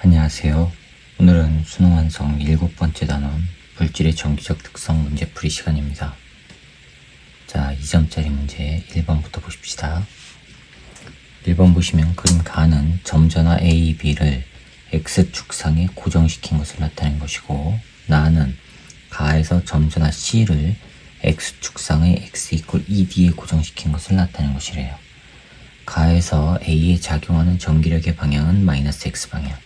안녕하세요. 오늘은 수능 완성 7번째 단원 물질의 정기적 특성 문제풀이 시간입니다. 자, 2점짜리 문제 1번부터 보십시다. 1번 보시면 그림 가는 점전화 A, B를 X축상에 고정시킨 것을 나타낸 것이고, 나는 가에서 점전화 C를 X축상의 X = ED에 고정시킨 것을 나타낸 것이래요. 가에서 A에 작용하는 전기력의 방향은 마이너스 X방향.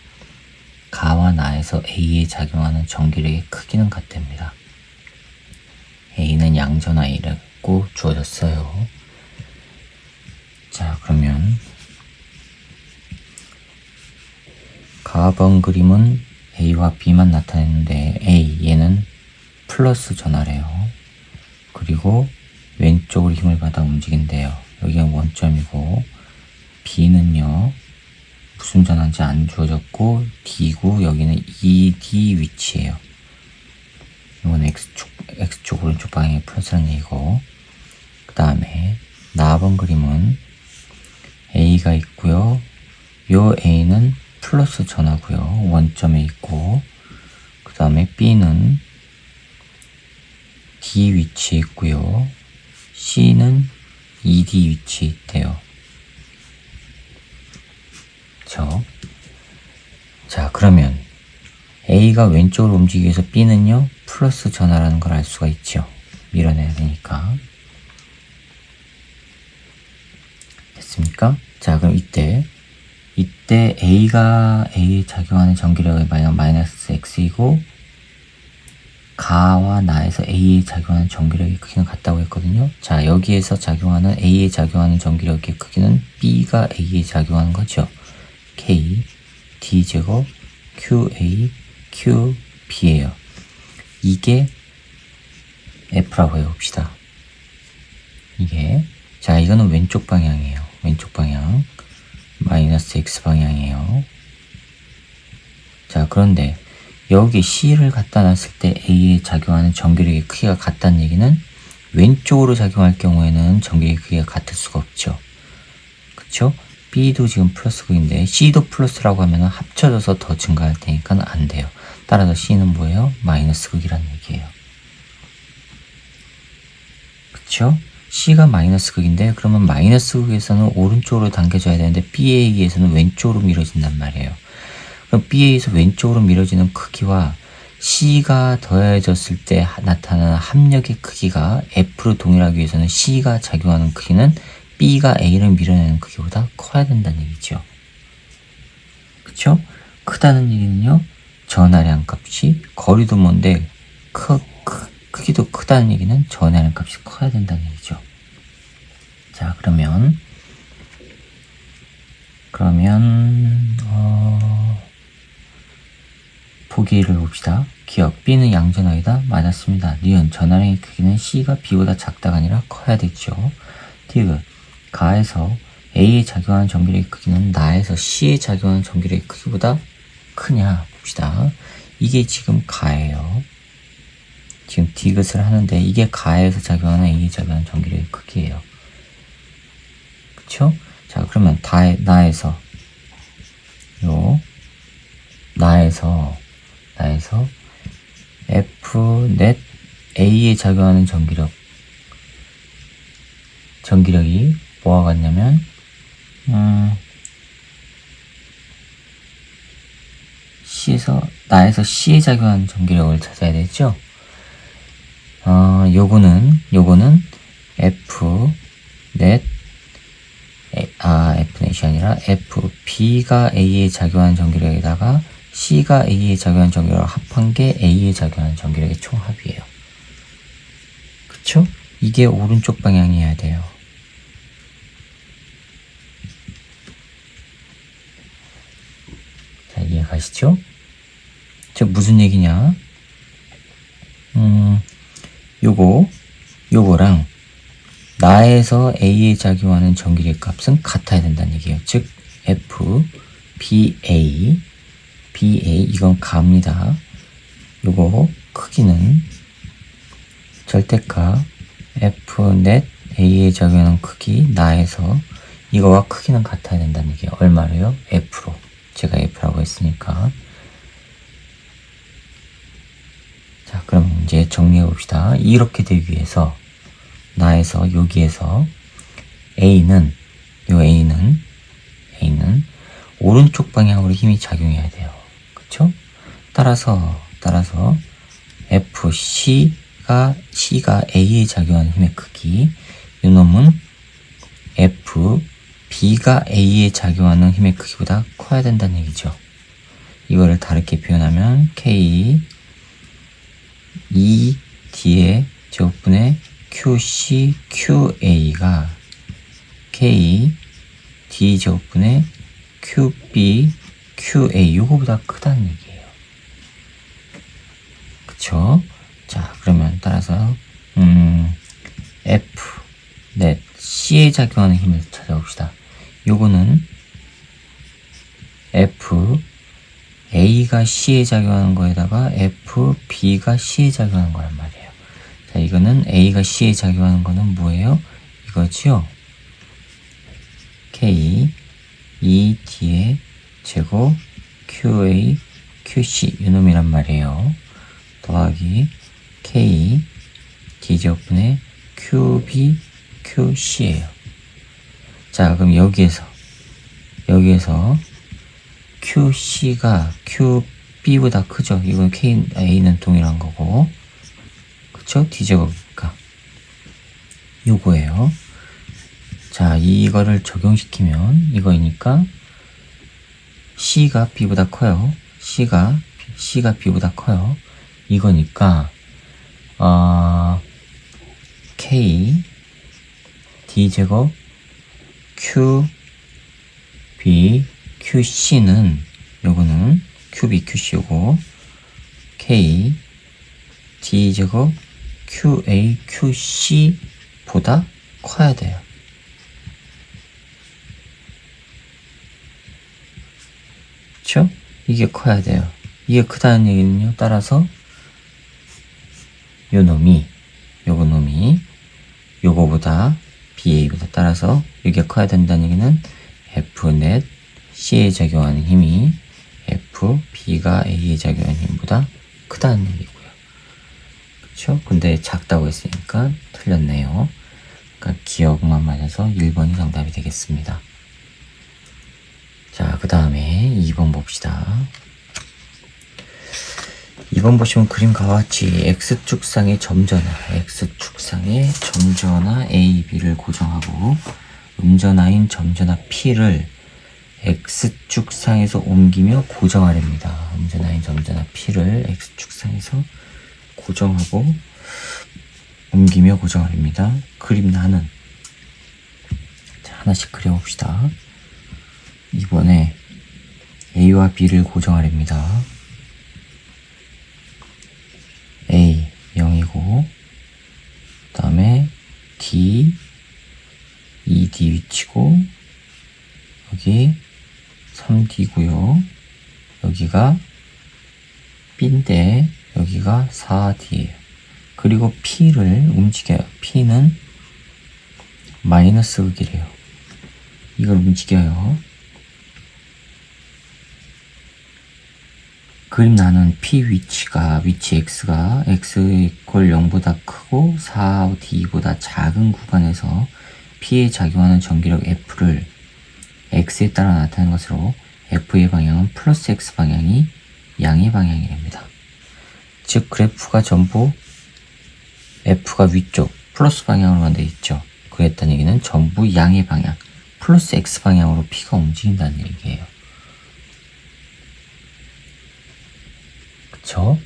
가와 나에서 A에 작용하는 전기력의 크기는 같답니다. A는 양전화이라고 주어졌어요. 자, 그러면 가번 그림은 A와 B만 나타냈는데 얘는 플러스 전화래요. 그리고 왼쪽으로 힘을 받아 움직인대요. 여기가 원점이고 B는요 무슨 전환인지 안 주어졌고 D고 여기는 ED 위치예요. 이건 X축 오른쪽 방향의 플러스라는 얘기고, 그 다음에 나번 그림은 A가 있고요. 요 A는 플러스 전하고요. 원점에 있고, 그 다음에 B는 D 위치에 있고요. C는 ED 위치에 있대요. 자, 그러면 A가 왼쪽으로 움직이기 위해서 B는요 플러스 전하라는 걸 알 수가 있죠. 밀어내야 되니까. 됐습니까? 자, 그럼 이때 A가 A에 작용하는 전기력의 방향은 마이너스 X이고, 가와 나에서 A에 작용하는 전기력의 크기는 같다고 했거든요. 자, 여기에서 작용하는 A에 작용하는 전기력의 크기는 B가 A에 작용하는 거죠. K, D제곱, QA, QB예요. 이게 F라고 해봅시다. 자, 이거는 왼쪽 방향이에요. 왼쪽 방향. 마이너스 X 방향이에요. 자, 그런데 여기 C를 갖다 놨을 때 A에 작용하는 전기력의 크기가 같다는 얘기는 왼쪽으로 작용할 경우에는 전기력의 크기가 같을 수가 없죠. 그쵸? B도 지금 플러스 극인데 C도 플러스라고 하면 합쳐져서 더 증가할 테니까 안 돼요. 따라서 C는 뭐예요? 마이너스 극이라는 얘기예요. 그쵸? C가 마이너스 극인데 그러면 마이너스 극에서는 오른쪽으로 당겨져야 되는데 B에 의해서는 왼쪽으로 밀어진단 말이에요. 그럼 B에 의해서 왼쪽으로 밀어지는 크기와 C가 더해졌을 때 나타나는 합력의 크기가 F로 동일하기 위해서는 C가 작용하는 크기는 B가 A를 밀어내는 크기보다 커야 된다는 얘기죠. 그쵸? 크다는 얘기는요, 전하량 값이, 거리도 먼데 크기도 크다는 얘기는 전하량 값이 커야 된다는 얘기죠. 자, 그러면 보기를 봅시다. 기억, B는 양전하이다. 맞았습니다. 니은, 전하량의 크기는 C가 B보다 작다가 아니라 커야 되죠. 디귿, 가에서 A에 작용하는 전기력의 크기는 나에서 C에 작용하는 전기력의 크기보다 크냐 봅시다. 이게 지금 가예요. 지금 디귿을 하는데 이게 가에서 작용하는 A에 작용하는 전기력의 크기예요. 그쵸? 자, 그러면 나에서 F 넷 A에 작용하는 전기력이 뭐와 같냐면 나에서 C에 작용하는 전기력을 찾아야 되죠. 요거는 F 넷이 아니라 FB가 A에 작용하는 전기력에다가 C가 A에 작용하는 전기력을 합한 게 A에 작용하는 전기력의 총합이에요. 그쵸? 이게 오른쪽 방향이어야 돼요. 자, 이해가시죠? 즉, 무슨 얘기냐? 요거랑 나에서 A에 작용하는 전기력 값은 같아야 된다는 얘기예요. 즉, BA, 이건 가입니다. 요거 크기는 절대값 F넷 A에 작용하는 크기 나에서 이거와 크기는 같아야 된다는 얘기예요. 얼마래요? F로. 제가 F라고 했으니까. 자, 그럼 이제 정리해 봅시다. 이렇게 되기 위해서 나에서 여기에서 A는 오른쪽 방향으로 힘이 작용해야 돼요. 그쵸? 따라서 C가 A에 작용하는 힘의 크기, 이놈은 B가 A에 작용하는 힘의 크기보다 커야 된다는 얘기죠. 이거를 다르게 표현하면 K D의 제곱분의 QC QA가 K D 제곱분의 QB QA 요거보다 크다는 얘기예요. 그쵸? 자, 그러면 따라서 F 넷 C에 작용하는 힘을 찾아봅시다. 요거는 A가 C에 작용하는 거에다가 B가 C에 작용하는 거란 말이에요. 자, 이거는 A가 C에 작용하는 거는 뭐예요? 이거지요? K D의 제곱 QA QC 이놈이란 말이에요. 더하기 K D 제곱분의 QB QC예요. 자, 그럼 여기에서 QC가 QB보다 크죠? 이건 A는 동일한 거고, 그쵸? D제곱이니까 요거예요. 자, 이거를 적용시키면 이거니까 C가 B보다 커요. C가 B보다 커요. 이거니까 K D제곱 QB QC는 요거는 QB QC 요거 K D제곱 QA QC보다 커야 돼요. 그쵸? 이게 커야 돼요. 이게 크다는 얘기는요, 따라서 요거보다 BA보다 따라서 이게 커야 된다는 얘기는 F넷 C에 작용하는 힘이 B가 A에 작용하는 힘보다 크다는 얘기고요. 그쵸? 근데 작다고 했으니까 틀렸네요. 그러니까 기억만 맞아서 1번이 정답이 되겠습니다. 자, 그 다음에 2번 봅시다. 2번 보시면 그림과 같이 X축상의 점전화 A, B를 고정하고 음전화인 점전화 P를 X축상에서 옮기며 고정하랍니다. 음전화인 점전화 P를 X축상에서 고정하고 옮기며 고정하랍니다. 그림 나는. 자, 하나씩 그려봅시다. 이번에 A와 B를 고정하랍니다. A 0이고 그 다음에 D 2D 위치고 여기 3D고요. 여기가 B인데 여기가 4D예요. 그리고 P를 움직여요. P는 마이너스 극이래요. 이걸 움직여요. 그림 나는 P 위치 X가 X 이퀄 0보다 크고 4D보다 작은 구간에서 P에 작용하는 전기력 F를 X에 따라 나타낸 것으로 F의 방향은 플러스 X 방향이 양의 방향이랍니다. 즉 그래프가 전부 F가 위쪽 플러스 방향으로만 되어 있죠. 그랬다는 얘기는 전부 양의 방향 플러스 X 방향으로 P가 움직인다는 얘기예요. 그쵸?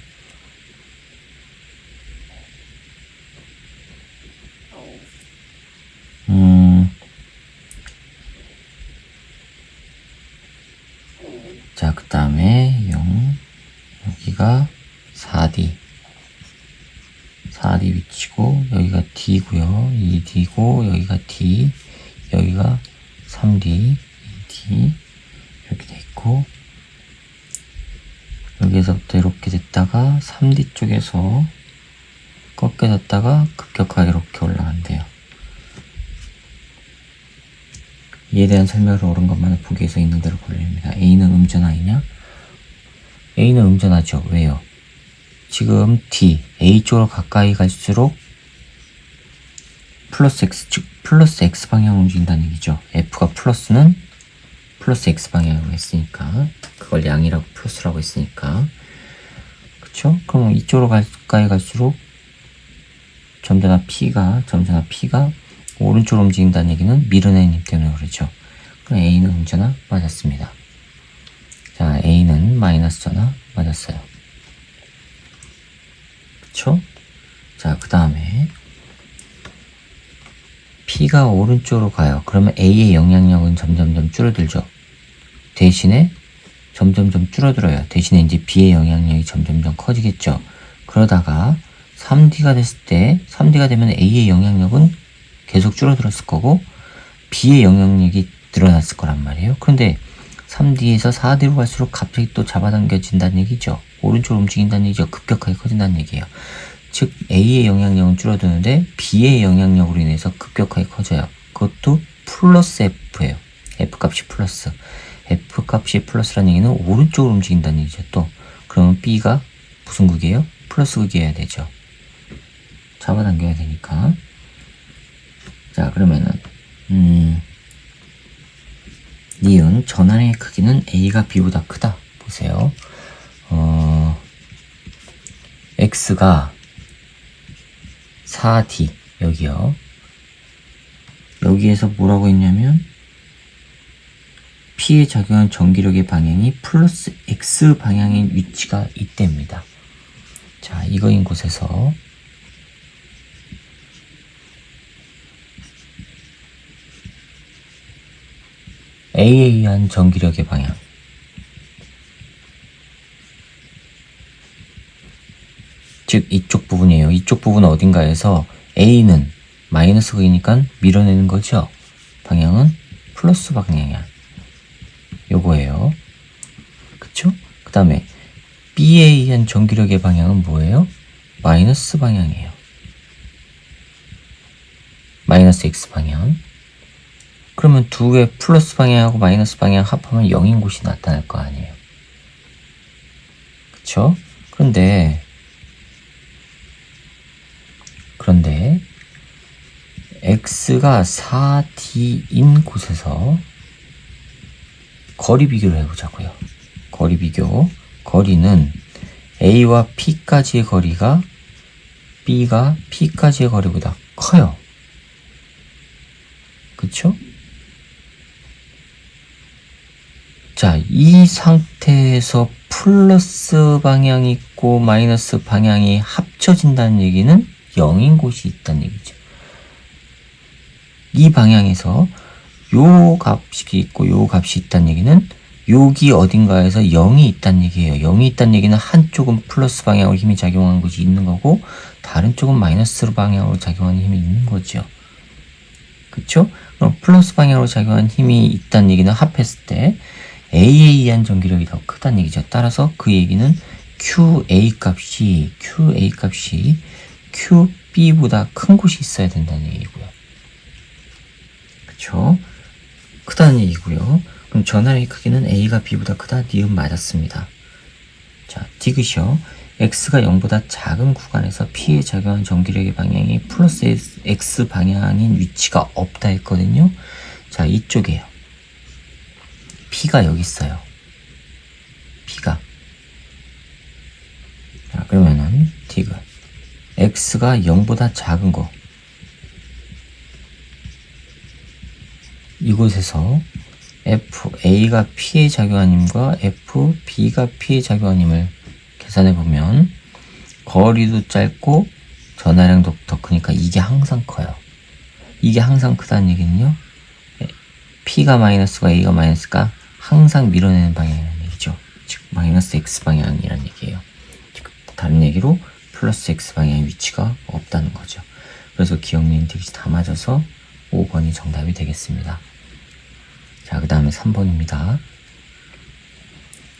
자, 그 다음에 0 여기가 4D 위치고 여기가 D고요. 2D고 여기가 D 여기가 3D 2D 이렇게 돼 있고 여기서부터 이렇게 됐다가 3D 쪽에서 꺾여졌다가 급격하게 이렇게 올라간대요. 이에 대한 설명을 옳은 것만을 보기 위해서 있는 대로 고려합니다. A는 음전하이냐? A는 음전하죠. 왜요? 지금 D, A 쪽으로 가까이 갈수록 플러스 X, 즉 플러스 X 방향으로 움직인다는 얘기죠. F가 플러스는 플러스 X 방향으로 했으니까, 그걸 양이라고 플러스라고 했으니까, 그쵸? 그럼 이쪽으로 가까이 갈수록 점잖아 P가 오른쪽으로 움직인다는 얘기는 밀어내는 힘 때문에 그렇죠. 그럼 A는 음전하 맞았습니다. 자, A는 마이너스 전하 맞았어요. 그쵸? 자, 그 다음에 P가 오른쪽으로 가요. 그러면 A의 영향력은 점점점 줄어들죠. 대신에 점점점 줄어들어요. 대신에 이제 B의 영향력이 점점점 커지겠죠. 그러다가 3D가 됐을 때, 3D가 되면 A의 영향력은 계속 줄어들었을 거고 B의 영향력이 늘어났을 거란 말이에요. 그런데 3D에서 4D로 갈수록 갑자기 또 잡아당겨진다는 얘기죠. 오른쪽으로 움직인다는 얘기죠. 급격하게 커진다는 얘기예요. 즉 A의 영향력은 줄어드는데 B의 영향력으로 인해서 급격하게 커져요. 그것도 플러스 F예요. F값이 플러스. F값이 플러스라는 얘기는 오른쪽으로 움직인다는 얘기죠. 또 그러면 B가 무슨 극이에요? 플러스 극이어야 되죠. 잡아당겨야 되니까. 자, 그러면은 니은 전환의 크기는 A가 B보다 크다. 보세요. X가 4D 여기요. 여기에서 뭐라고 했냐면 P에 작용한 전기력의 방향이 플러스 X 방향인 위치가 이때입니다. 자, 이거인 곳에서 A에 의한 전기력의 방향, 즉 이쪽 부분이에요. 이쪽 부분 어딘가에서 A는 마이너스 극이니까 밀어내는 거죠. 방향은 플러스 방향이야. 요거예요. 그쵸? 그 다음에 B에 의한 전기력의 방향은 뭐예요? 마이너스 방향이에요. 마이너스 X 방향. 그러면 두 개 플러스 방향하고 마이너스 방향 합하면 0인 곳이 나타날 거 아니에요. 그쵸? 그런데 X가 4D인 곳에서 거리 비교를 해보자고요. 거리 비교. 거리는 A와 P까지의 거리가 B가 P까지의 거리보다 커요. 그쵸? 자, 이 상태에서 플러스 방향이 있고 마이너스 방향이 합쳐진다는 얘기는 0인 곳이 있다는 얘기죠. 이 방향에서 요 값이 있고 요 값이 있다는 얘기는 여기 어딘가에서 0이 있다는 얘기예요. 0이 있다는 얘기는 한쪽은 플러스 방향으로 힘이 작용하는 것이 있는 거고 다른 쪽은 마이너스 방향으로 작용하는 힘이 있는 거죠. 그쵸? 그럼 플러스 방향으로 작용하는 힘이 있다는 얘기는 합했을 때 A에 의한 전기력이 더 크다는 얘기죠. 따라서 그 얘기는 QA 값이 QB보다 큰 곳이 있어야 된다는 얘기고요. 그쵸? 크다는 얘기고요. 그럼 전환의 크기는 A가 B보다 크다. 니은 맞았습니다. 자, 디귿이요. X가 0보다 작은 구간에서 P에 작용한 전기력의 방향이 플러스 X 방향인 위치가 없다 했거든요. 자, 이쪽이에요. P가 여기 있어요. P가. 자, 그러면은 디귿. X가 0보다 작은 거. 이곳에서 A가 P에 작용한 힘과 B가 P에 작용한 힘을 계산해보면 거리도 짧고 전하량도 더 크니까 이게 항상 커요. 이게 항상 크다는 얘기는요. P가 마이너스가 A가 마이너스가 항상 밀어내는 방향이라는 얘기죠. 즉 마이너스 X 방향이라는 얘기예요. 즉 다른 얘기로 플러스 X 방향의 위치가 없다는 거죠. 그래서 기억니은 디귿이 다 맞아서 5번이 정답이 되겠습니다. 자, 그 다음에 3번입니다.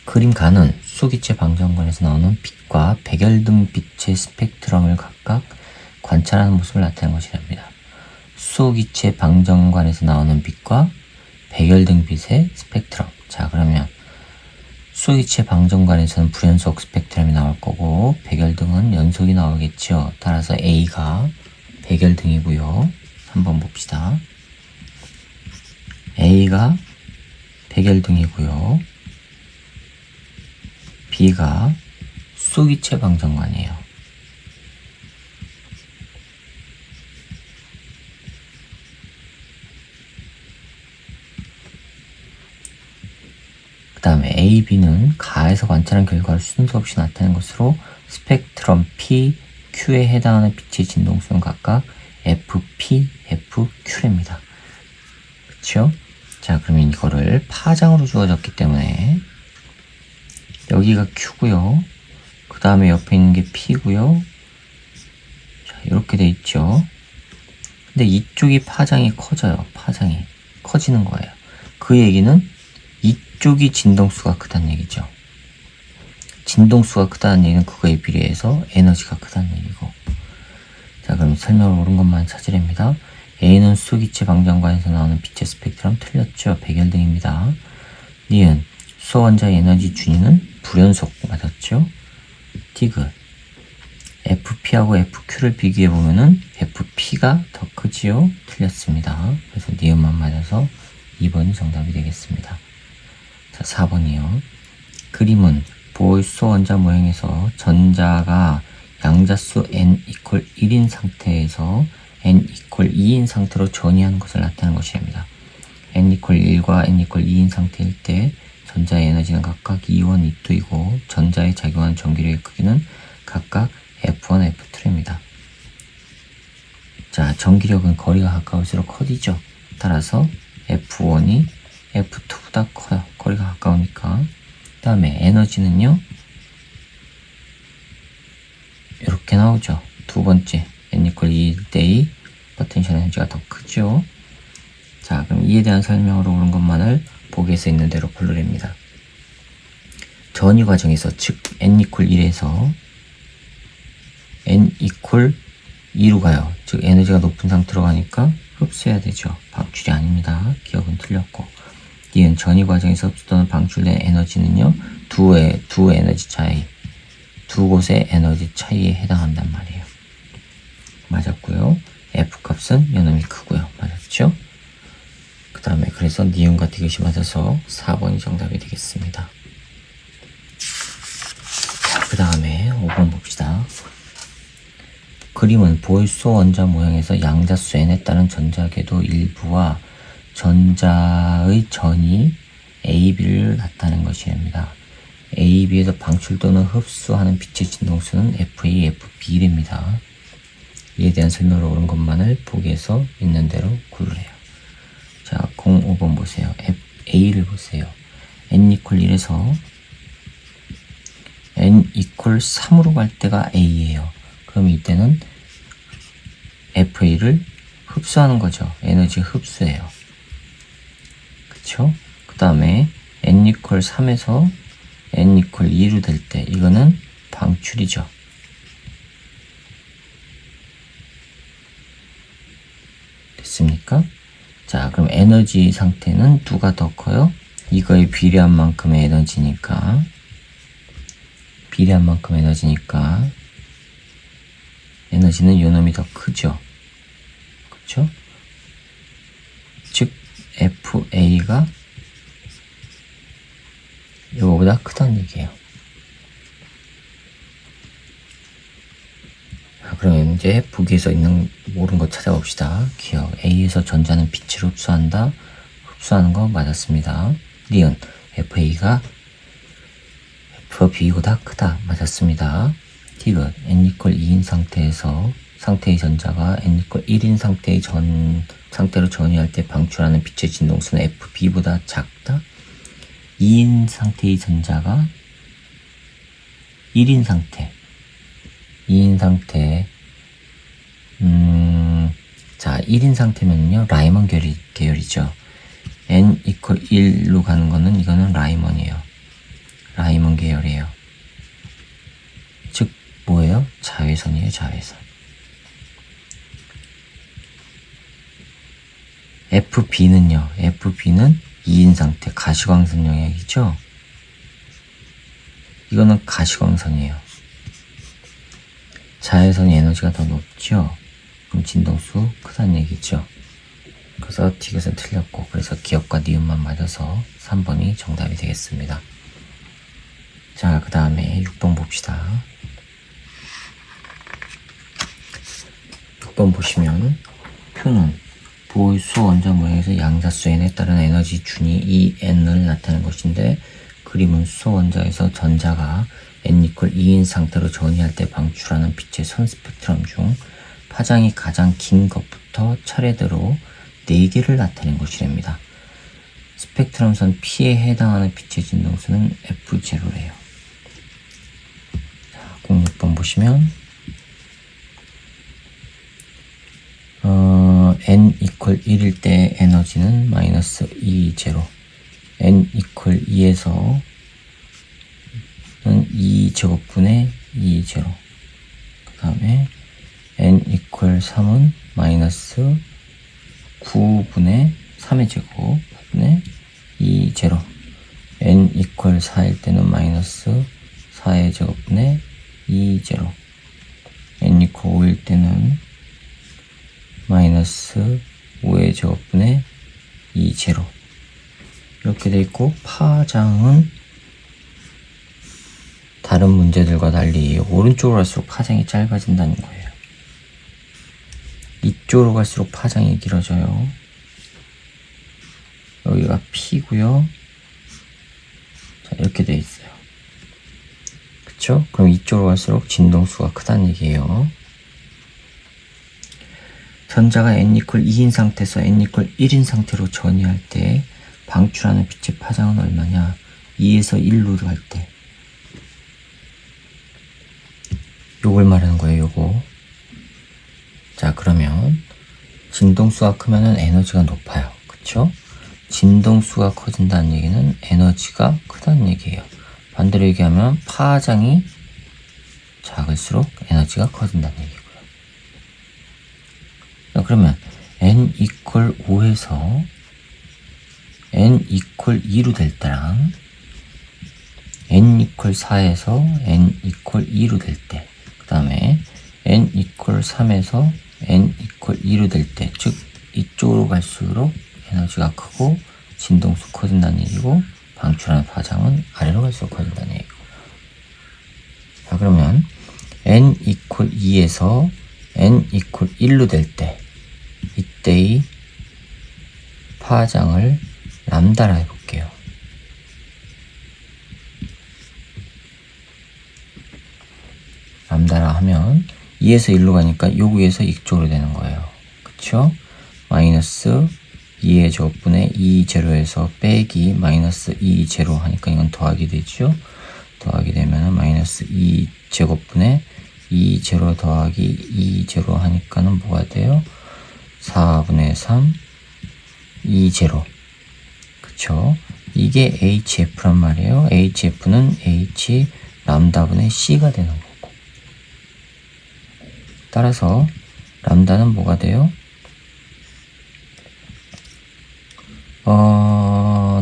그림 가는 수소기체 방정관에서 나오는 빛과 백열등 빛의 스펙트럼을 각각 관찰하는 모습을 나타내는 것이랍니다. 수소기체 방정관에서 나오는 빛과 백열등 빛의 스펙트럼. 자, 그러면 수소기체 방정관에서는 불연속 스펙트럼이 나올 거고 백열등은 연속이 나오겠죠. 따라서 A가 백열등이고요. 한번 봅시다. A가 백열등이고요. B가 수소기체 방정관이에요. 그 다음에 A, B는 가에서 관찰한 결과를 순서 없이 나타낸 것으로 스펙트럼 P, Q에 해당하는 빛의 진동수는 각각 FP, FQ랍니다. 그쵸? 자, 그러면 이거를 파장으로 주어졌기 때문에 여기가 Q고요. 그 다음에 옆에 있는 게 P고요. 자, 이렇게 돼 있죠. 근데 이쪽이 파장이 커져요. 파장이 커지는 거예요. 그 얘기는 이쪽이 진동수가 크다는 얘기죠. 진동수가 크다는 얘기는 그거에 비례해서 에너지가 크다는 얘기고. 자, 그럼 설명을 옳은 것만 찾으랍니다. A는 수소기체 방정관에서 나오는 빛의 스펙트럼 틀렸죠. 백열등입니다. 니은 수소원자의 에너지 준위는 불연속 맞았죠. 디귿 FP하고 FQ를 비교해보면은 FP가 더 크지요. 틀렸습니다. 그래서 니은만 맞아서 2번이 정답이 되겠습니다. 자, 4번이요. 그림은 보호의 수소원자 모형에서 전자가 양자수 n = 1인 상태에서 n = 2인 상태로 전이하는 것을 나타내는 것입니다. n = 1과 n = 2인 상태일 때 전자의 에너지는 각각 E1, E2이고 전자에 작용하는 전기력의 크기는 각각 F1, F2입니다. 자, 전기력은 거리가 가까울수록 커지죠. 따라서 F1이 F2보다 커요. 거리가 가까우니까. 그 다음에 에너지는요. 이렇게 나오죠. 두 번째 n = 2일 때의 포텐셜 에너지가 더 크죠. 자, 그럼 이에 대한 설명으로 옳은 것만을 보기에서 있는 대로 고르랍니다. 전이 과정에서 즉 n = 1에서 n = 2로 가요. 즉 에너지가 높은 상태로 가니까 흡수해야 되죠. 방출이 아닙니다. 기억은 틀렸고. 니은 전이 과정에서 흡수 또는 방출된 에너지는요. 두 에너지 차이, 두 곳의 에너지 차이에 해당한단 말이에요. 맞았고요. F값은 요놈이 크고요. 맞았죠? 그 다음에 그래서 니은과 디귿이 맞아서 4번이 정답이 되겠습니다. 그 다음에 5번 봅시다. 그림은 보일소 원자 모형에서 양자수 n에 따른 전자궤도 일부와 전자의 전이 AB를 나타낸 것이랍니다. AB에서 방출 또는 흡수하는 빛의 진동수는 FA, FB랍니다. 이에 대한 설명을 옳은 것만을 보기에서 있는 대로 고르래요. 자, 05번 보세요. A를 보세요. n = 1에서 n = 3으로 갈 때가 A예요. 그럼 이때는 FA를 흡수하는 거죠. 에너지 흡수예요. 그쵸? 그 다음에 n = 3에서 n = 2로 될 때 이거는 방출이죠. 됐습니까? 자, 그럼 에너지 상태는 누가 더 커요? 이거에 비례한 만큼의 에너지니까 에너지는 요놈이 더 크죠. 그쵸? 즉 FA가 이거보다 크다는 얘기예요. 자, 그럼 이제 보기에서 있는 모르는 거 찾아봅시다. 기억. A에서 전자는 빛을 흡수한다. 흡수하는 거 맞았습니다. 니은 FA가 FB보다 크다. 맞았습니다. 디귿 n = 2인 상태의 전자가 n = 1인 상태로 전이할 때 방출하는 빛의 진동수는 FB보다 작다. 2인 상태의 전자가 1인 상태. 자, 1인 상태면요. 라이먼 계열이죠. n = 1로 가는 거는 이거는 라이먼이에요. 라이먼 계열이에요. 즉 뭐예요? 자외선이에요. 자외선. FB는요. FB는 2인 상태, 가시광선 영역이죠. 이거는 가시광선이에요. 자외선의 에너지가 더 높죠. 그럼 진동수 크다는 얘기죠. 그래서 디귿은 틀렸고, 그래서 기역과 니은만 맞아서 3번이 정답이 되겠습니다. 자, 그 다음에 6번 봅시다. 6번 보시면 표는 보수 원자 모양에서 양자수 n에 따른 에너지 준위 EN을 나타낸 것인데, 그림은 수소 원자에서 전자가 n=2인 상태로 전이할 때 방출하는 빛의 선 스펙트럼 중 파장이 가장 긴 것부터 차례대로 4개를 나타낸 것이랍니다. 스펙트럼 선 P에 해당하는 빛의 진동수는 F0래요. 자, 06번 보시면 n=1일 때 에너지는 마이너스 E0, n=2에서 는 2제곱분의 E0, 그 다음에 n=3은 마이너스 9분의 3의 제곱 9분의 E0, n=4일 때는 마이너스 4의 제곱분의 E0, n=5일 때는 마이너스 5의 제곱분의 E0 이렇게 돼 있고, 파장은 다른 문제들과 달리 오른쪽으로 갈수록 파장이 짧아진다는 거예요. 이쪽으로 갈수록 파장이 길어져요. 여기가 P고요. 자, 이렇게 돼 있어요. 그쵸? 그럼 이쪽으로 갈수록 진동수가 크다는 얘기예요. 전자가 n=2인 상태에서 n=1인 상태로 전이할 때 방출하는 빛의 파장은 얼마냐? 2에서 1로 갈 때. 요걸 말하는 거예요, 요거. 자, 그러면 진동수가 크면은 에너지가 높아요. 그쵸? 진동수가 커진다는 얘기는 에너지가 크다는 얘기예요. 반대로 얘기하면 파장이 작을수록 에너지가 커진다는 얘기고요. 자, 그러면 n=5에서 n=2로 될 때랑 n=4에서 n=2로 될 때, 그 다음에 n=3에서 n=2로 될 때, 즉 이쪽으로 갈수록 에너지가 크고 진동수 커진다는 얘기고, 방출하는 파장은 아래로 갈수록 커진다는 얘기고. 자, 그러면 n=2에서 n=1로 될 때, 이때의 파장을 람다라 해볼게요. 람다라 하면 2에서 1로 가니까 여기에서 이쪽으로 되는 거예요. 그쵸? 마이너스 2의 제곱분의 2제로에서 빼기 마이너스 2제로 하니까 이건 더하기 되죠? 더하기 되면은 마이너스 2제곱분의 2제로 더하기 2제로 하니까는 뭐가 돼요? 4분의 3 2제로. 그쵸? 이게 HF란 말이에요. HF는 H 람다분의 C가 되는 거고. 따라서 람다는 뭐가 돼요?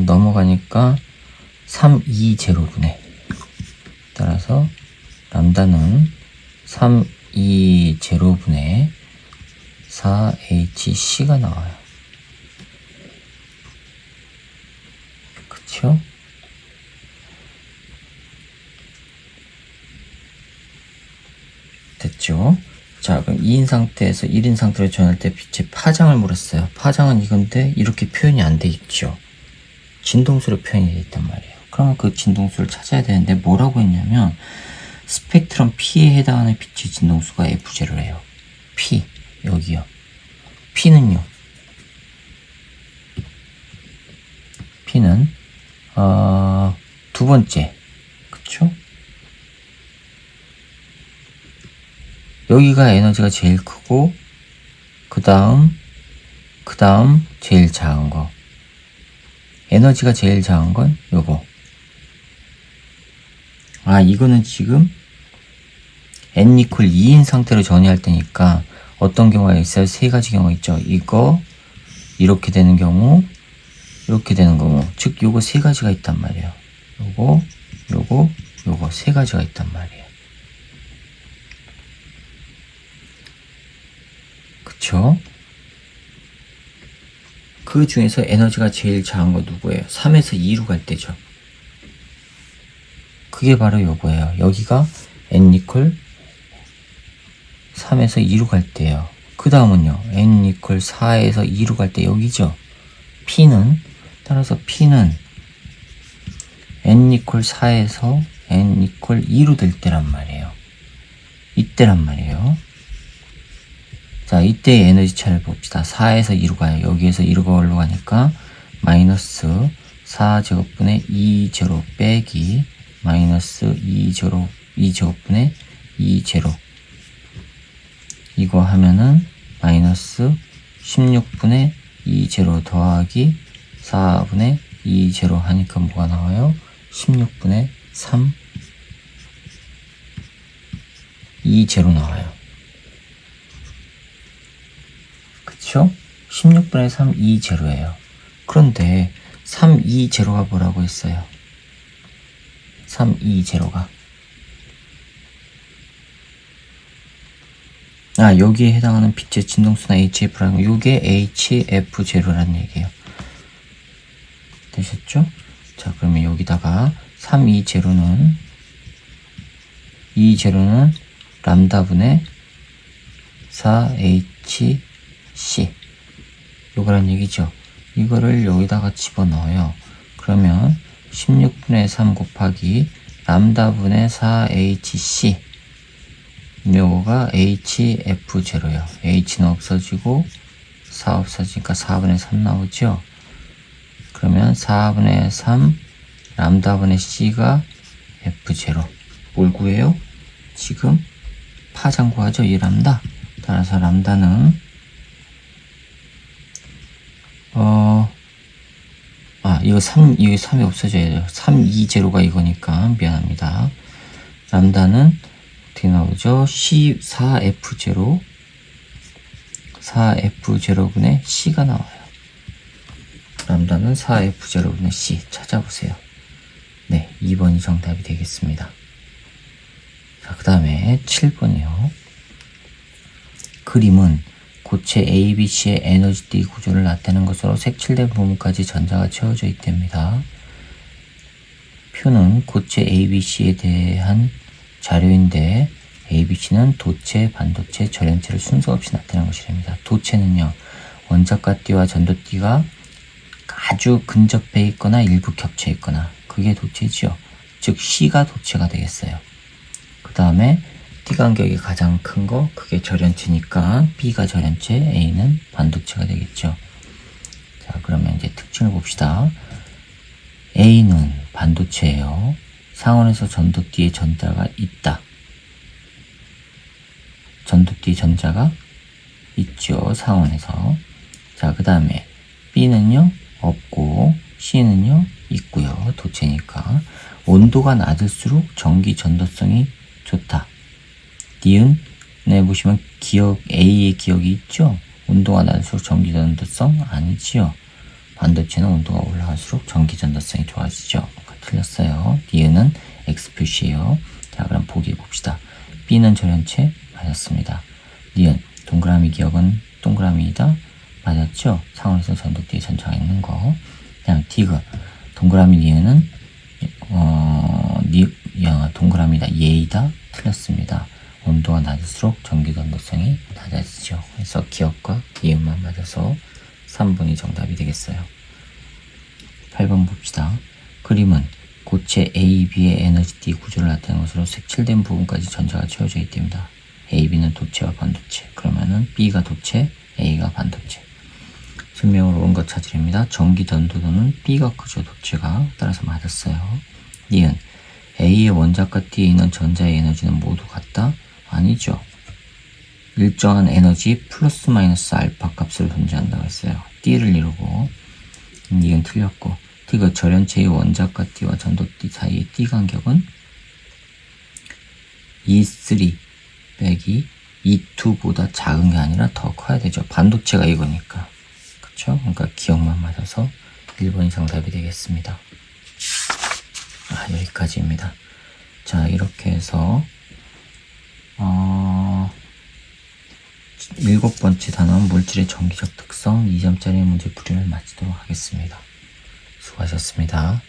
넘어가니까 3, 2, 제로분의. 따라서 람다는 3, 2, 제로분의 4HC가 나와요. 그쵸? 됐죠? 자, 그럼 2인 상태에서 1인 상태로 전할 때 빛의 파장을 물었어요. 파장은 이건데 이렇게 표현이 안 돼 있죠. 진동수로 표현이 돼 있단 말이에요. 그러면 그 진동수를 찾아야 되는데 뭐라고 했냐면 스펙트럼 P에 해당하는 빛의 진동수가 F0래요. P, 여기요. P는요. P는 두 번째, 그쵸? 여기가 에너지가 제일 크고 그 다음 제일 작은 거. 에너지가 제일 작은 건 요거. 이거는 지금 n=2인 상태로 전이할 때니까 어떤 경우가 있어요? 세 가지 경우가 있죠. 이거 이렇게 되는 경우, 이렇게 되는 거고, 즉 요거 세 가지가 있단 말이에요. 요거 세 가지가 있단 말이에요. 그쵸? 그 중에서 에너지가 제일 작은 거 누구예요? 3에서 2로 갈 때죠. 그게 바로 요거예요. 여기가 n 이퀄 3에서 2로 갈 때예요. 그 다음은요, n 이퀄 4에서 2로 갈 때 여기죠. 따라서 P는 n 이퀄 4에서 n 이퀄 2로 될 때란 말이에요. 이때란 말이에요. 자, 이때의 에너지 차를 봅시다. 4에서 2로 가요. 여기에서 2로 올라가니까 마이너스 4제곱분의 2제곱 빼기 마이너스 2제곱분의 2제곱. 이거 하면은 마이너스 16분의 2제곱 더하기 4분의 2제곱 하니까 뭐가 나와요? 16분의 3 2제곱 나와요. 그쵸? 16분의 3 2제곱예요. 그런데 3 2제곱가 뭐라고 했어요? 3 2제곱가 여기에 해당하는 빛의 진동수나 HF라는 거, 요게 HF0라는 얘기예요. 되셨죠? 자, 그러면 여기다가 3, 2제로는 람다분의 4HC 요거란 얘기죠. 이거를 여기다가 집어넣어요. 그러면 16분의 3 곱하기 람다분의 4HC 요거가 HF0요. H는 없어지고 4 없어지니까 4분의 3 나오죠. 그러면 4분의 3 람다분의 C가 F0. 뭘 구해요? 지금 파장 구하죠. 이 람다. 따라서 람다는 이거 3이 없어져야 돼요. 3, 2, 0가 이거니까 미안합니다. 람다는 어떻게 나오죠? C 4F0 4F0분의 C가 나와요. 람다는 4F0분의 C 찾아보세요. 네, 2번이 정답이 되겠습니다. 자, 그 다음에 7번이요. 그림은 고체 ABC의 에너지띠 구조를 나타내는 것으로 색칠된 부분까지 전자가 채워져 있답니다. 표는 고체 ABC에 대한 자료인데 ABC는 도체, 반도체, 절연체를 순서 없이 나타내는 것이랍니다. 도체는요, 원자과 띠와 전도띠가 아주 근접해 있거나 일부 겹쳐 있거나 그게 도체지요. 즉 C가 도체가 되겠어요. 그 다음에 띠 간격이 가장 큰 거 그게 절연체니까 B가 절연체, A는 반도체가 되겠죠. 자, 그러면 이제 특징을 봅시다. A는 반도체예요. 상온에서 전도띠에 전자가 있다. 전도띠 전자가 있죠. 상온에서. 자, 그 다음에 B는요 없고 C는요 있고요. 도체니까. 온도가 낮을수록 전기 전도성이 좋다. 니은에 보시면 기억 A의 기억이 있죠. 온도가 낮을수록 전기 전도성 아니지요. 반도체는 온도가 올라갈수록 전기 전도성이 좋아지죠. 틀렸어요. 니은은 X 표시예요. 자, 그럼 보기 봅시다. B는 절연체 맞았습니다. 니은 동그라미 기억은 동그라미이다. 맞았죠? 상온에서 전도띠에 전자가 있는 거. 그다음 D가 동그라미 니은은 동그라미다. 예이다. 틀렸습니다. 온도가 낮을수록 전기 전도성이 낮아지죠. 그래서 기억과 니은만 맞아서 3번이 정답이 되겠어요. 8번 봅시다. 그림은 고체 A, B의 에너지띠 구조를 나타내는 것으로 색칠된 부분까지 전자가 채워져 있답니다. A, B는 도체와 반도체. 그러면은 B가 도체, A가 반도체. 설명으로 온 것 찾으랍니다. 전기 전도도는 B가 크죠. 도체가. 따라서 맞았어요. 니은 A의 원자과 D에 있는 전자의 에너지는 모두 같다? 아니죠. 일정한 에너지 플러스 마이너스 알파 값으로 존재한다고 했어요. D를 이루고 니은 틀렸고 T가 절연체의 원자과 D와 전도띠 사이의 D 간격은 E3 빼기 E2보다 작은 게 아니라 더 커야 되죠. 반도체가 이거니까. 그쵸? 그러니까 기억만 맞아서 1번이 정답이 되겠습니다. 여기까지입니다. 자, 이렇게 해서 7번째 단원 물질의 전기적 특성 2점짜리 문제풀이를 마치도록 하겠습니다. 수고하셨습니다.